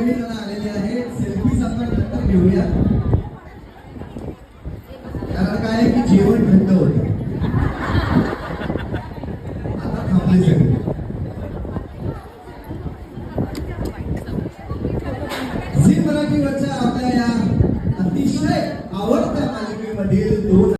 सगळी जण आलेली आहे. सेल्फी आपण नंतर घेऊया, कारण काय की जेवण